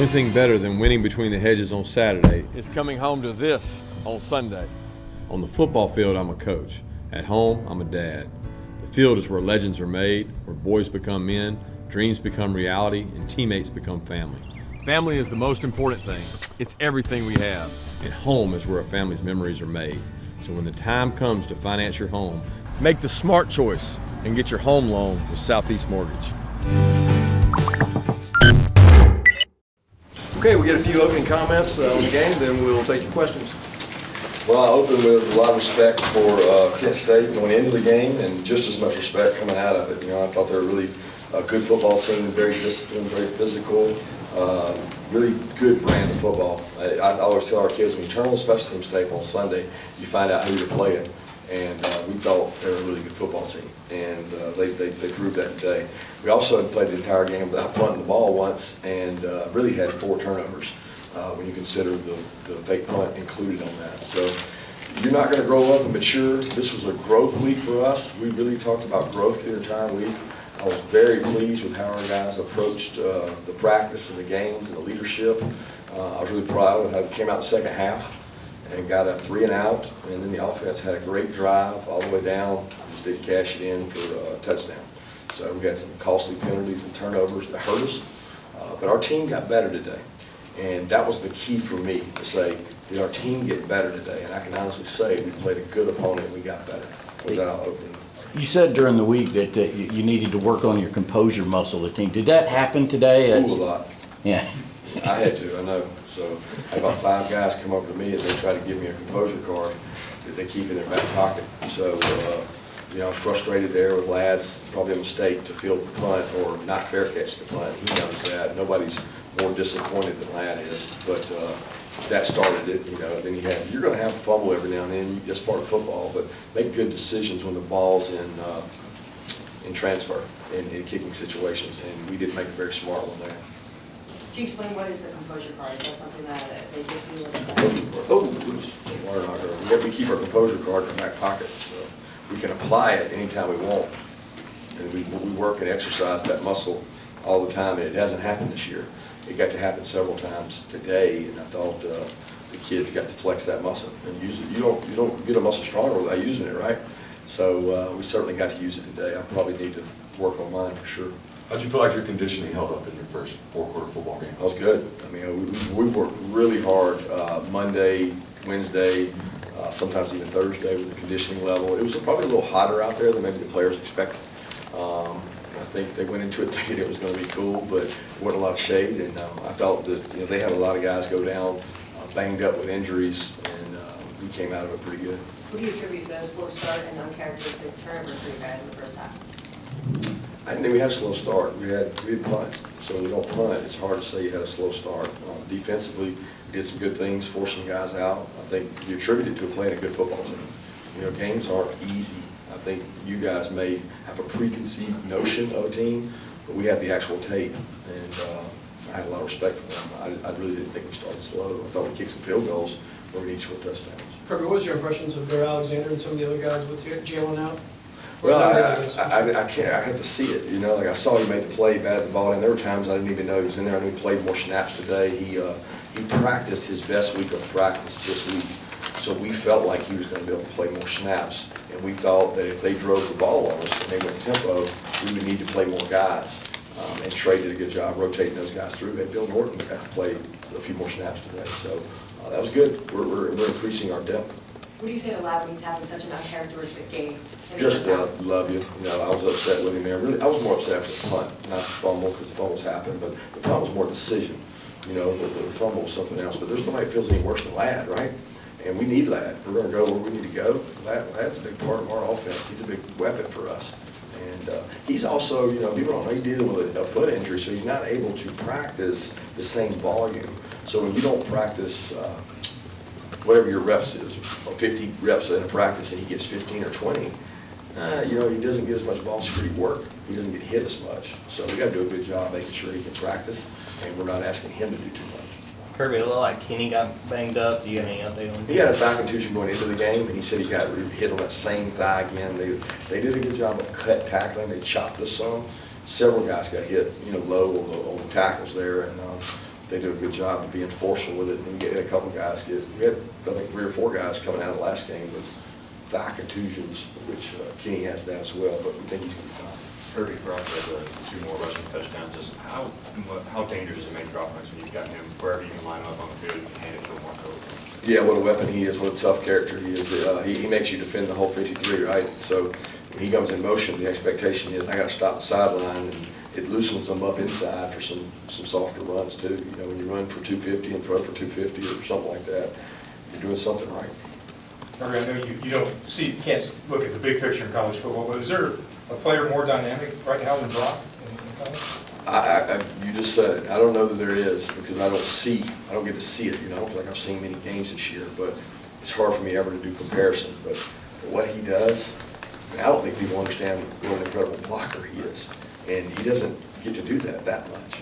thing better than winning between the hedges on Saturday is coming home to this on Sunday. On the football field, I'm a coach. At home, I'm a dad. The field is where legends are made, where boys become men, dreams become reality, and teammates become family. Family is the most important thing. It's everything we have. And home is where a family's memories are made. So when the time comes to finance your home, make the smart choice and get your home loan with Southeast Mortgage. Okay, we get a few opening comments on the game, then we'll take your questions. Well, I opened with a lot of respect for Kent State going into the game and just as much respect coming out of it. You know, I thought they were really a good football team, very disciplined, very physical, really good brand of football. I always tell our kids, when you turn on the special teams tape on Sunday, you find out who you're playing. And we thought they were a really good football team, and they proved that today. We also had played the entire game without punting the ball once, and really had 4 turnovers when you consider the fake punt included on that. So you're not going to grow up and mature. This was a growth week for us. We really talked about growth the entire week. I was very pleased with how our guys approached the practice and the games and the leadership. I was really proud of how it came out the second half and got a 3 and out, and then the offense had a great drive all the way down, just didn't cash it in for a touchdown. So we had some costly penalties and turnovers that hurt us, but our team got better today. And that was the key for me, to say, did our team get better today? And I can honestly say we played a good opponent and we got better. With that, I'll open. You said during the week that you needed to work on your composure muscle, the team. Did that happen today? A lot. Yeah. I had to, I know. So I had about 5 guys come over to me and they try to give me a composure card that they keep in their back pocket. So, you know, I was frustrated there with lads. Probably a mistake to field the punt or not fair catch the punt. He knows that. Nobody's more disappointed than Lad is. But that started it, you know. Then you're going to have a fumble every now and then. That's part of football. But make good decisions when the ball's in transfer, in kicking situations. And we did make a very smart one there. Can you explain what is the composure card? Is that something that they give you? We keep our composure card in our back pocket. So we can apply it anytime we want. And we work and exercise that muscle all the time, and it hasn't happened this year. It got to happen several times today, and I thought the kids got to flex that muscle and use it. You don't get a muscle stronger without using it, right? So we certainly got to use it today. I probably need to work on mine for sure. How'd you feel like your conditioning held up in your first 4-quarter football game? That was good. I mean, we worked really hard Monday, Wednesday, sometimes even Thursday with the conditioning level. It was probably a little hotter out there than maybe the players expected. I think they went into it thinking it was going to be cool, but there wasn't a lot of shade, and I felt that they had a lot of guys go down banged up with injuries, and we came out of it pretty good. What do you attribute the slow start and uncharacteristic turnovers for you guys in the first half? I didn't think we had a slow start. We had punt, so when you don't punt, it's hard to say you had a slow start. Defensively, we did some good things, forcing guys out. I think you attribute it to playing a good football team. You know, games aren't easy. I think you guys may have a preconceived notion of a team, but we had the actual tape, and I had a lot of respect for them. I really didn't think we started slow. I thought we kicked some field goals where we need to score touchdowns. Kirby, what was your impressions of Bear Alexander and some of the other guys with Jalen out? Well, I had to see it, you know. Like I saw he made the play, batted the ball in. There were times I didn't even know he was in there. I knew he played more snaps today. He practiced his best week of practice this week, so we felt like he was going to be able to play more snaps. And we thought that if they drove the ball on us and they went tempo, we would need to play more guys. And Trey did a good job rotating those guys through. Bill Norton got to play a few more snaps today, so that was good. We're increasing our depth. What do you say to Lad when he's having such an uncharacteristic game? Just love you. You know, I was upset with him there. Really, I was more upset with the punt, not the fumble, because the fumbles happened, but the punt was more decision. You know, the fumble was something else. But there's nobody that feels any worse than Lad, right? And we need Lad. We're going to go where we need to go. Lad's a big part of our offense. He's a big weapon for us. And he's also, you know, people don't know, he's dealing with a foot injury, so he's not able to practice the same volume. So when you don't practice whatever your reps is, or 50 reps in a practice, and he gets 15 or 20, you know, he doesn't get as much ball security work. He doesn't get hit as much. So we got to do a good job making sure he can practice, and we're not asking him to do too much. Kirby, it looked like Kenny got banged up. Do you have any update on that? He had a thigh contusion going into the game, and he said he got hit on that same thigh again. They did a good job of tackling. They chopped us some. Several guys got hit, you know, low on the tackles there, and they do a good job of being forceful with it. And we had a couple guys we had, I think, 3 or 4 guys coming out of the last game with thigh contusions, which Kenny has that as well, but we think he's going to be fine. Kirby Smart has 2 more rushing touchdowns. Just how dangerous is it make your offense when you've got him wherever you can line up on the field, you can hand it to him one coach? Yeah, what a weapon he is, what a tough character he is. He makes you defend the whole 53, right? So when he comes in motion, the expectation is I got to stop the sideline, and it loosens them up inside for some softer runs too. You know, when you run for 250 and throw for 250 or something like that, you're doing something right. Murray, I know you can't look at the big picture in college football, but is there a player more dynamic right now than Brock in college? You just said it. I don't know that there is because I don't get to see it. You know, I don't feel like I've seen many games this year, but it's hard for me ever to do comparison. But for what he does, I don't think people understand what an incredible blocker he is. And he doesn't get to do that much.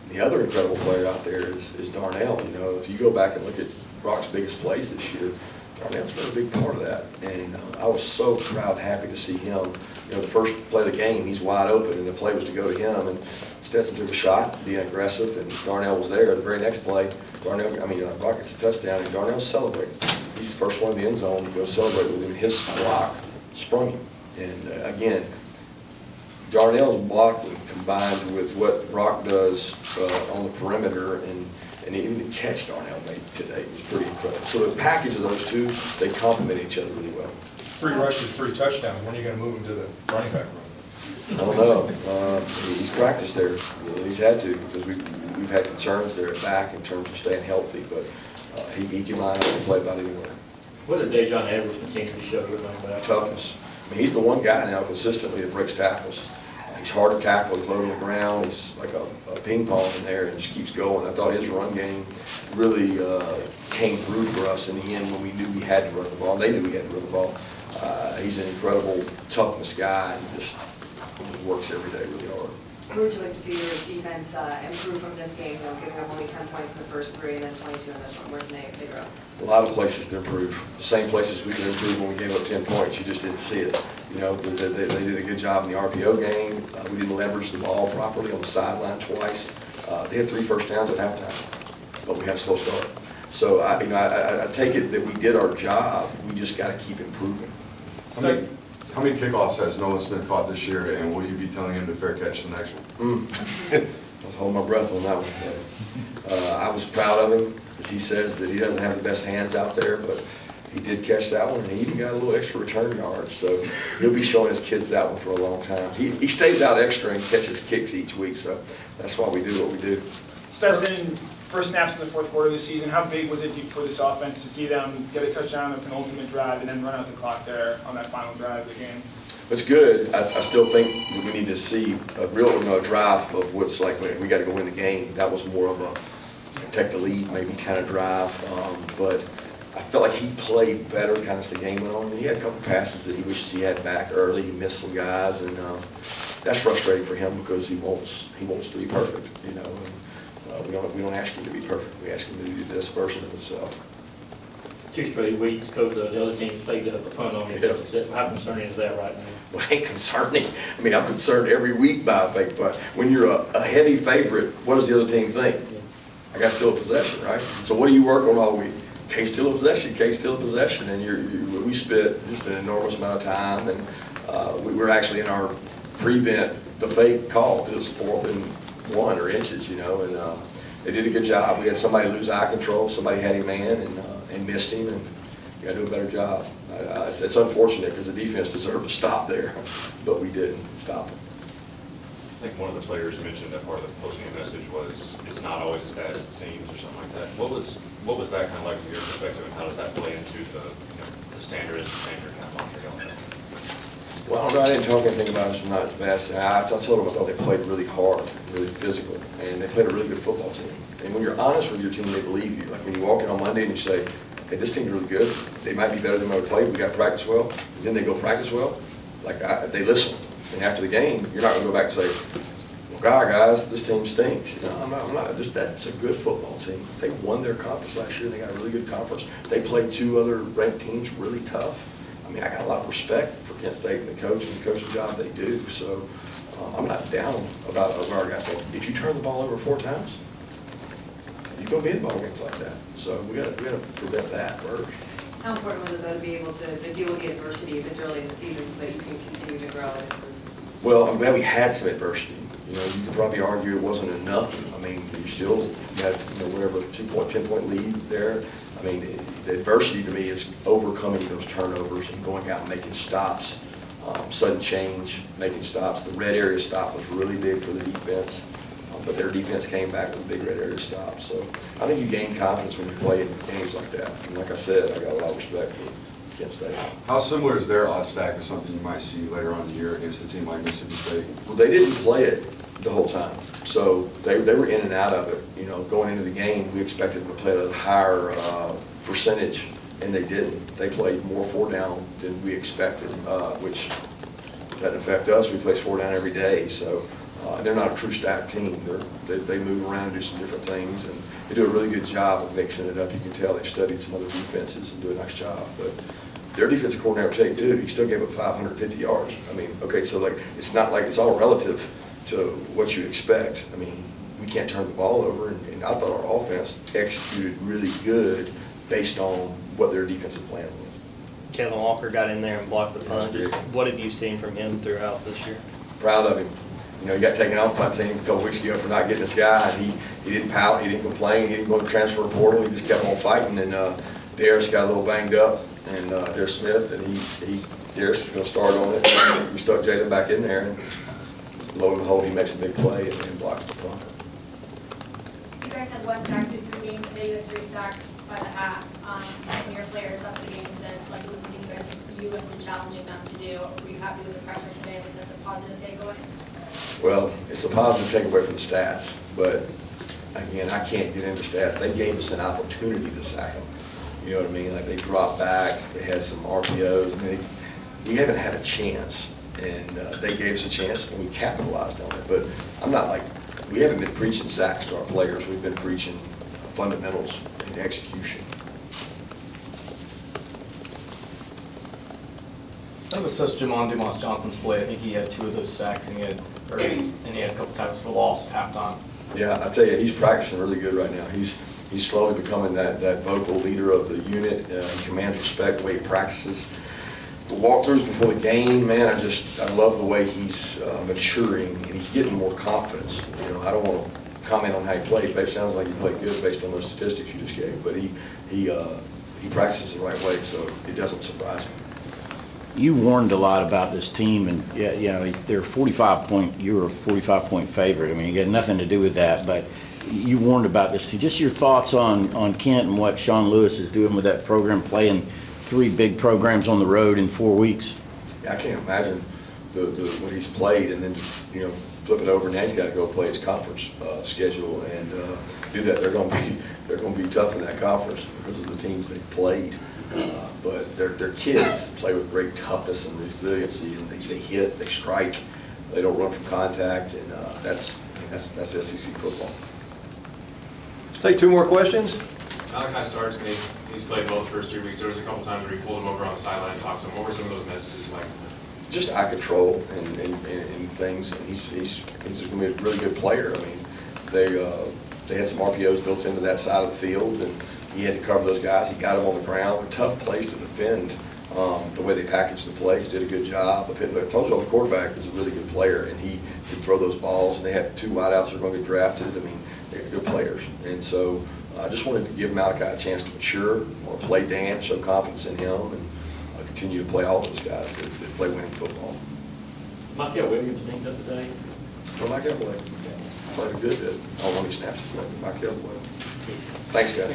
And the other incredible player out there is Darnell. You know, if you go back and look at Brock's biggest plays this year, Darnell's been a big part of that. And I was so proud and happy to see him. You know, the first play of the game, he's wide open, and the play was to go to him. And Stetson took a shot, being aggressive, and Darnell was there. The very next play, Brock gets a touchdown, and Darnell's celebrating. He's the first one in the end zone to go celebrate with him. His block sprung him. And again, Darnell's blocking combined with what Brock does on the perimeter and even the catch Darnell made today was pretty incredible. So the package of those two, they complement each other really well. 3 rushes, 3 touchdowns. When are you going to move him to the running back room? I don't know. He's practiced there. He's had to because we've had concerns there at back in terms of staying healthy, but he can line up and play about anywhere. What did Dejon Edwards continue to show your running back? Toughness. I mean, he's the one guy now consistently that breaks tackles. He's hard to tackle. He's low to the ground. He's like a ping pong in there and just keeps going. I thought his run game really came through for us in the end when we knew we had to run the ball. They knew we had to run the ball. He's an incredible toughness guy and just works every day really hard. Where would you like to see your defense improve from this game, giving up only 10 points in the first 3 and then 22 in this one? Where can they grow? A lot of places to improve. The same places we could improve when we gave up 10 points. You just didn't see it. You know, they did a good job in the RPO game. We didn't leverage the ball properly on the sideline twice. They had 3 first downs at halftime, but we had a slow start. So I take it that we did our job. We just got to keep improving. How many kickoffs has Nolan Smith caught this year, and will you be telling him to fair catch the next one? I was holding my breath on that one. I was proud of him because he says that he doesn't have the best hands out there, but he did catch that one, and he even got a little extra return yards. So he'll be showing his kids that one for a long time. He stays out extra and catches kicks each week, so that's why we do what we do. Stetson, first snaps in the fourth quarter of the season, how big was it for this offense to see them get a touchdown on the penultimate drive and then run out the clock there on that final drive of the game? It's good. I still think we need to see a real drive of what's like we got to go win the game. That was more of a protect the lead maybe kind of drive, but I felt like he played better kind of as the game went on. He had a couple passes that he wishes he had back early. He missed some guys, and that's frustrating for him because he wants to be perfect, you know. And, we don't ask him to be perfect. We ask him to be the best version of himself. 2 straight weeks, Coach, the other team faked up a punt on you. Yeah. How concerning is that right now? Well, it ain't concerning. I mean, I'm concerned every week by a fake punt. When you're a heavy favorite, what does the other team think? Yeah. I got to steal a possession, right? So what do you work on all week? Can't steal a possession, can't steal a possession. And we spent just an enormous amount of time, and we were actually in our prevent the fake call because it's 4th and 1 or inches, you know, and they did a good job. We had somebody lose eye control, somebody had him man and missed him, and you got to do a better job. It's unfortunate because the defense deserved to stop there, but we didn't stop it. I think one of the players mentioned that part of the post-game message was it's not always as bad as it seems or something like that. What was that kind of like from your perspective, and how does that play into the standard kind of mantra going there? Well, I didn't talk anything about it's not as bad. I told them I thought they played really hard, really physical, and they played a really good football team. And when you're honest with your team, they believe you. Like when you walk in on Monday and you say, hey, this team's really good. They might be better than we played. We got to practice well. And then they go practice well. Like they listen. And after the game, you're not going to go back and say, well, guys, this team stinks. You know, I'm not. That's a good football team. They won their conference last year. They got a really good conference. They played 2 other ranked teams really tough. I mean, I got a lot of respect for Kent State and the coaching job they do. So I'm not down about our guys. If you turn the ball over 4 times, you go be in ball games like that. So we got to prevent that first. How important was it though to be able to deal with the adversity this early in the season so that you can continue to grow and improve? Well, I'm glad we had some adversity. You know, you could probably argue it wasn't enough. I mean, you still had, whatever, 10-point lead there. I mean, the adversity to me is overcoming those turnovers and going out and making stops, sudden change, making stops. The red area stop was really big for the defense, but their defense came back with a big red area stop. So I think you gain confidence when you play in games like that. And like I said, I got a lot of respect for Kent State. How similar is their odd stack to something you might see later on in the year against a team like Mississippi State? Well, they didn't play it the whole time. So they were in and out of it. You know, going into the game, we expected them to play at a higher percentage, and they didn't. They played more 4 down than we expected, which doesn't affect us. We play 4 down every day. So they're not a true stack team. They move around and do some different things, and they do a really good job of mixing it up. You can tell they've studied some other defenses and do a nice job. But their defensive coordinator will tell you, dude, he still gave up 550 yards. I mean, okay, so like it's not like it's all relative to what you expect. I mean, we can't turn the ball over, and I thought our offense executed really good based on what their defensive plan was. Kevin Walker got in there and blocked the punt. That's Just what have you seen from him throughout this year? Proud of him. You know, he got taken off my team a couple weeks ago for not getting this guy, and he didn't pout, he didn't complain, he didn't go to the transfer portal, he just kept on fighting, and Darius got a little banged up, and Darius Smith, and Darius was going to start on it, and we stuck Jalen back in there, and lo and behold, he makes a big play and blocks the punt. You guys had 1 sack through 3 games, today you had 3 sacks by the half. When your players after the game said, like, it was something you have been challenging them to do. Were you happy with the pressure today? Was that a positive takeaway? Well, it's a positive takeaway from the stats, but again, I can't get into stats. They gave us an opportunity to sack them. You know what I mean? Like, they dropped back, they had some RPOs, and we haven't had a chance, and they gave us a chance, and we capitalized on it. But I'm not like, we haven't been preaching sacks to our players. We've been preaching fundamentals and execution. I think it was Jamon Dumas Johnson's play. I think he had 2 of those sacks, and he had a couple tackles for loss at halftime. Yeah, I tell you, he's practicing really good right now. He's slowly becoming that vocal leader of the unit. He commands respect the way he practices. The walkthroughs before the game, man, I love the way he's maturing, and he's getting more confidence. You know, I don't want to comment on how he plays, but it sounds like he played good based on those statistics you just gave. But he practices the right way, so it doesn't surprise me. You warned a lot about this team, and you know they're 45-point. You were a 45-point favorite. I mean, you got nothing to do with that, but you warned about this team. Just your thoughts on Kent and what Sean Lewis is doing with that program, playing 3 big programs on the road in 4 weeks. Yeah, I can't imagine what he's played, and then flip it over, and now he's got to go play his conference schedule and do that. They're going to be tough in that conference because of the teams they've played. But they're kids, play with great toughness and resiliency, and they hit, they strike, they don't run from contact, and that's SEC football. Let's take 2 more questions. Malachi Starks, he's played well the first 3 weeks. There was a couple times where he pulled him over on the sideline and talked to him. What were some of those messages you liked? Just eye control and things, and he's going to be a really good player. I mean, they had some RPOs built into that side of the field, and he had to cover those guys. He got them on the ground. They're tough plays to defend. The way they packaged the plays, did a good job of hitting. I told you, the quarterback is a really good player, and he can throw those balls. And they have 2 wideouts that are going to get drafted. I mean, they're good players. And so I just wanted to give Malachi a chance to mature, or play Dan, show confidence in him, and continue to play all those guys that play winning football. Michael Williams banged up today. Well, Michael played a good bit. I don't know how many snaps he played, but Michael played. Thanks, guys.